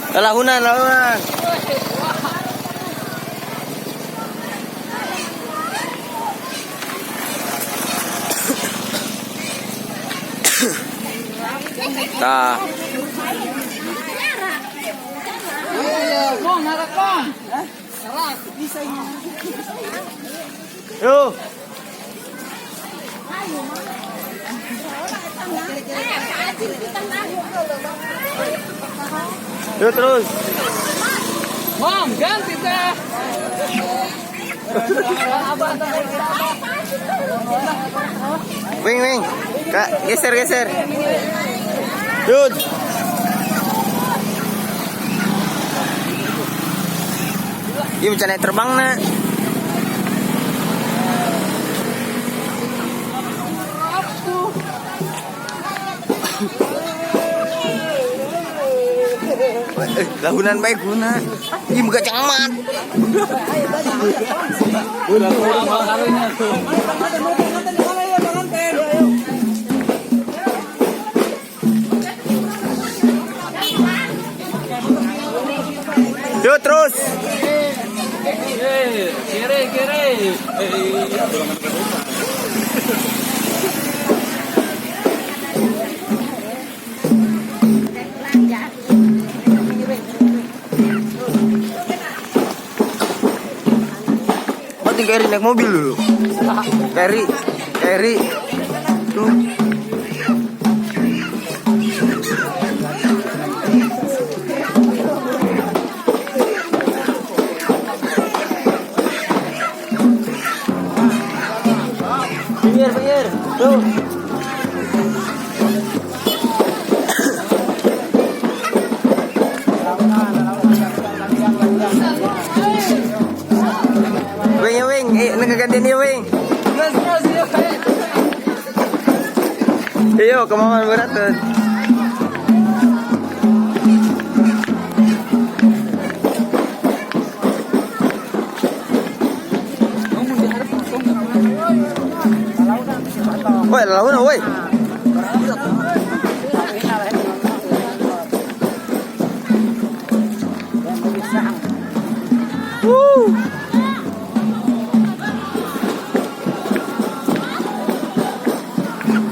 Lahunan, lahunan. Nah. Yo. Yo terus. Mom, ganti teh. Wing, wing. Kak, geser, geser. Yud. Iya macam naik terbang nak. Lahunan baik guna. Ini buka camat. Yuk terus. Kiri, kiri. Keri naik mobil dulu. Keri, Keri. Tuh. Pinggir, pinggir. Tuh. Ngegantiin dia, Wing. Iyo, kemauan berat tuh. Woi, lawan, woi.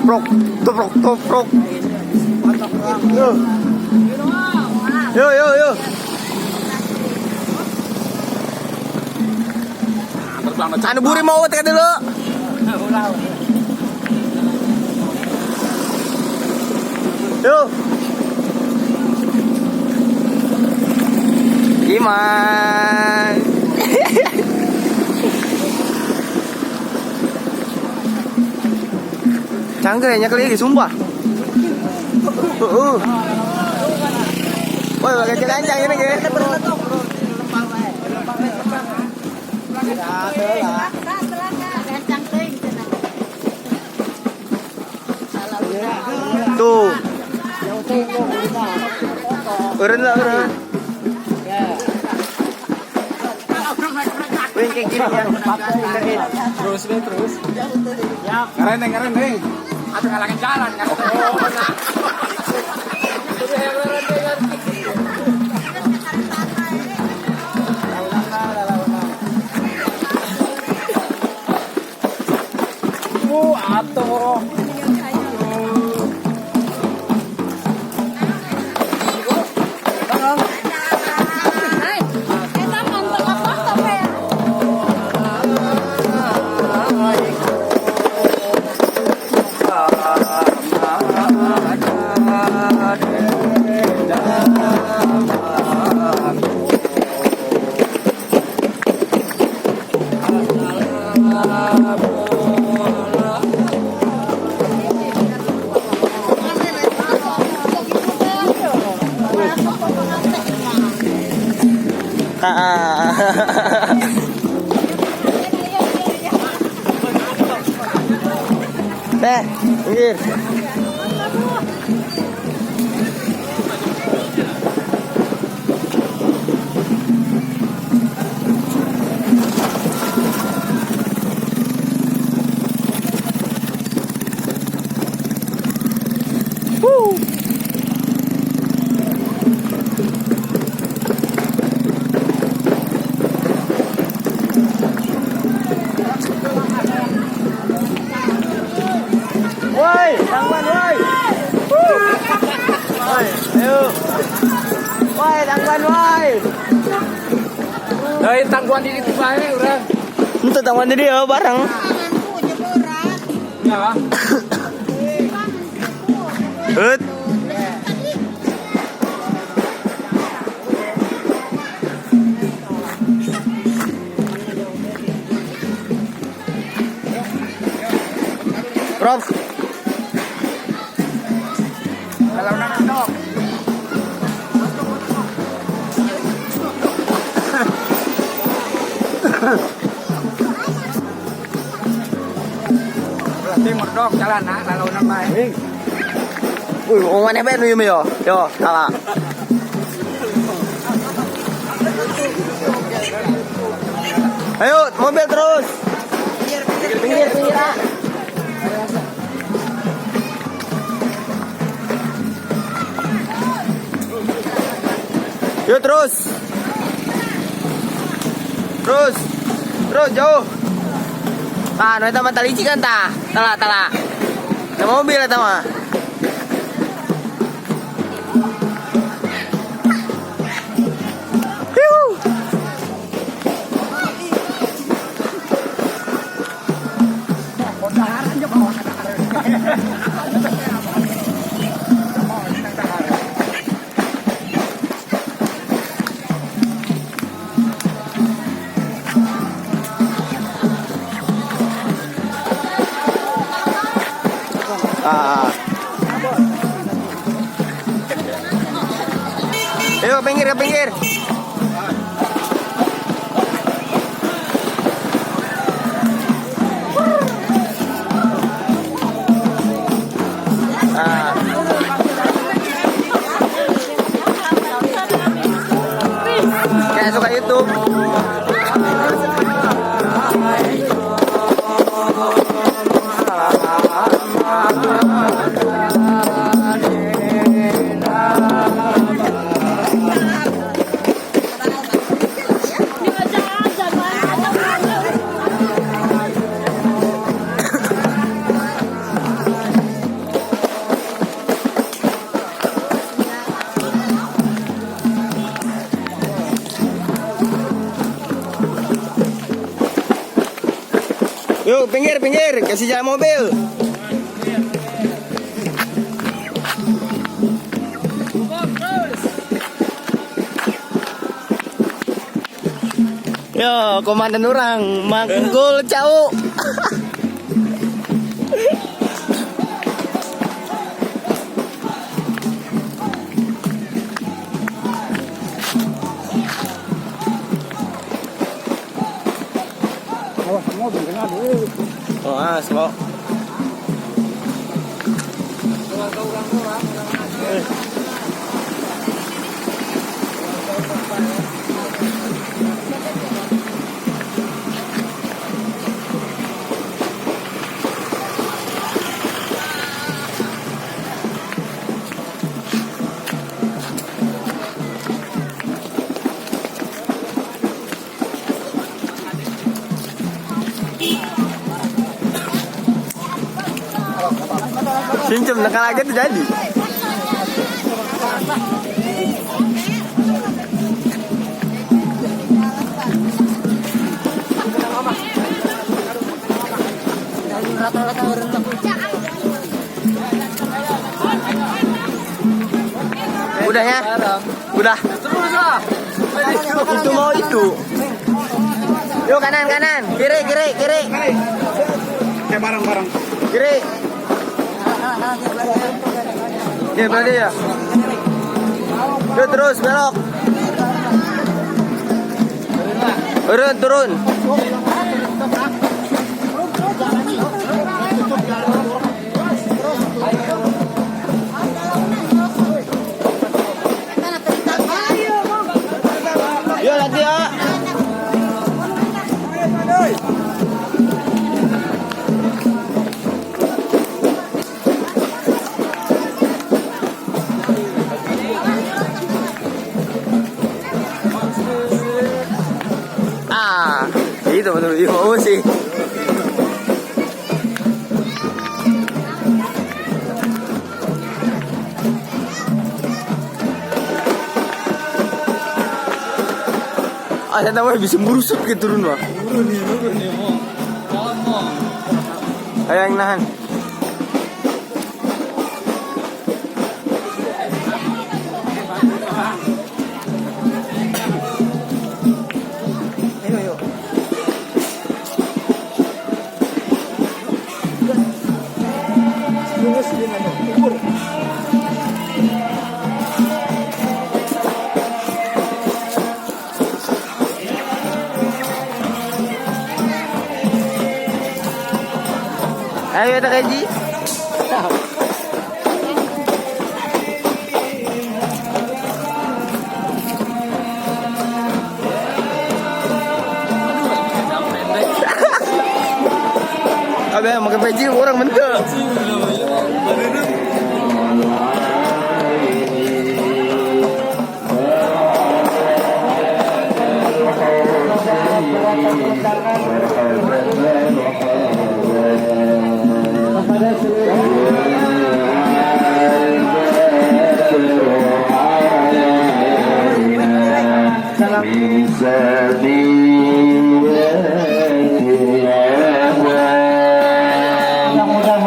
Toprok, toprok, toprok. Yo, yo, yo, yo. Anu buri mau tekan dulu. Yo. Iman. Cangkirnya kali sumpah. Woi, pakai kencang ini ke. Tuh. Keren lah, keren. Wing kayak gini ya. Terus, terus. Ya, keren, keren, keren. Ada ngalangan jalan kan? Atuh. Pinggir. Yuk. Woi, tangguhan woi. Dari tangguhan ini tuh baik udah. Itu tangguhan dia ya, bareng. Ya. Ut. Prof. Kalau nandok. Berarti merdok jalan nak lalu namai. Mana ben yo yo. Yo, salah. Ayo, mobil terus. Pinggir. Yuk terus jauh. Ah, no tama tali kan ta. Tala. Sa mobil ta ma. Ayo pinggir ke pinggir. Kayak suka YouTube. Yuk pinggir, kasih jalan mobil. Yo, komandan orang manggul cau. Oh, semua. Cincem nakalaga tuh jadi. Udah ya? Udah. Itu mau itu. Yuk kanan, kiri. Kayak barang-barang. Kiri. Ya berarti ya. Yuk terus belok. Turun. Yuk lagi ya. Itu menurut Imo sih. Ada tahu bisa merusut ke turun mah. Nurun nih mau. Jangan mau. Ayo yang nahan. Ayo ayo. Terus di mana? Kubur. Ayo tak kaji. Abe makan peci orang mentok. Bisa di